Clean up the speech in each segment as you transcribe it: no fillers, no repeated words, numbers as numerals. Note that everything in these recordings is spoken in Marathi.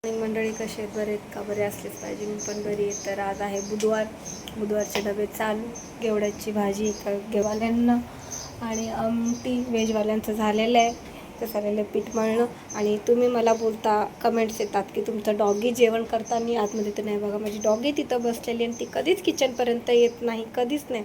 मंडळी कसे आहेत, बरे आहेत का? बरे असलेच पाहिजे, मी पण बरी आहे. तर आज आहे बुधवारचे डबे चालू. घेवड्याची भाजी घेवाल्यांना आणि आमटी व्हेजवाल्यांचं झालेलं आहे. तर झालेलं पीठ मळणं. आणि तुम्ही मला बोलता, कमेंट्स येतात की तुमचं डॉगी जेवण करताना आतमध्ये तर नाही. बघा, माझी डॉगी तिथं बसलेली आणि ती कधीच किचनपर्यंत येत नाही, कधीच नाही.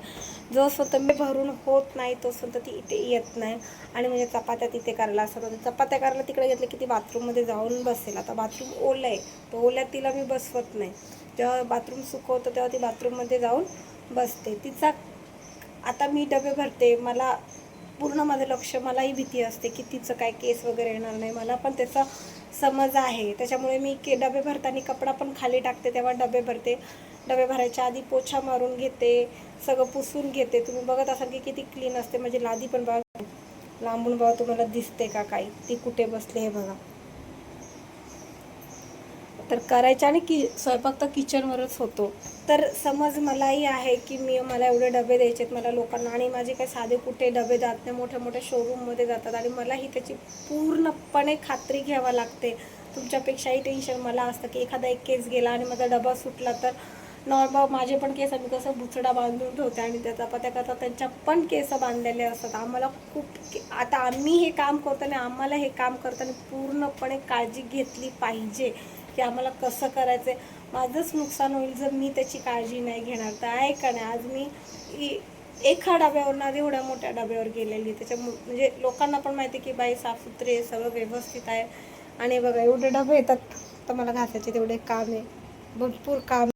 जो स्वतः मी भरून होत नाही तो स्वतः ती इथे येत नाही. आणि म्हणजे चपात्या तिथे करायला असं होतं, चपात्या करायला तिकडे घेतलं की ती बाथरूममध्ये जाऊन बसेल. आता बाथरूम ओलं आहे, तो ओल्यात तिला मी बसवत नाही. जेव्हा बाथरूम सुकवतं तेव्हा ती बाथरूममध्ये जाऊन बसते. तिचा आता मी डबे भरते, मला पूर्ण माझं लक्ष, मलाही भीती असते की तिचं काय केस वगैरे येणार नाही, मला पण त्याचा समज आहे. त्याच्यामुळे मी डबे भरताना कपडा पण खाली टाकते, तेव्हा डबे भरते. डबे भरायच्या आधी पोछा मारून घेते, सगळं पुसून घेते. तुम्ही बघत असाल की किती क्लीन असते. म्हणजे लादी पण बघा, लांबून बघा तुम्हाला दिसते का काही, ती कुठे बसली हे बघा. तर करायच्या आणि स्वयंपाक तर किचनवरच होतो. तर समज मलाही आहे की मला एवढे डबे द्यायचे आहेत मला लोकांना, आणि माझे काही साधे कुठे डबे जात नाही, मोठ्या मोठ्या शोरूममध्ये जातात. आणि मलाही त्याची पूर्णपणे खात्री घ्यावी लागते. तुमच्यापेक्षाही टेन्शन मला असतं की एखादा एक केस गेला आणि माझा डबा सुटला तर नॉर्मल माझे पण केस आम्ही कसं बुचडा बांधून ठेवते आणि त्या चपात्या करतात त्यांच्या पण केस बांधलेले असतात. आम्हाला आता आम्ही हे काम करताना, आम्हाला हे काम करताना पूर्णपणे काळजी घेतली पाहिजे की आम्हाला कसं करायचं आहे. माझंच नुकसान होईल जर मी त्याची काळजी नाही घेणार तर. आहे का नाही? आज मी एका डब्यावर ना एवढ्या मोठ्या डब्यावर गेलेली, त्याच्यामुळे म्हणजे लोकांना पण माहिती की बाई साफसुथरे सगळं व्यवस्थित आहे. आणि बघा एवढे डबे येतात तर मला घासायचे तेवढे काम आहे, भरपूर काम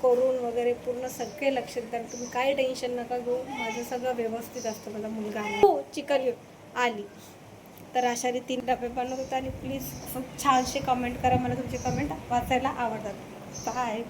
करून वगैरे पूर्ण सगळे लक्ष देतात. तुम्ही काही टेन्शन नका घेऊ, माझं सगळं व्यवस्थित असतं. माझा मुलगा हो चिकन आली. तर अशा रीतीने डबे बनवत होता. आणि प्लीज छानसे कमेंट करा, मला तुमचे कमेंट वाचायला आवडतात. बाय.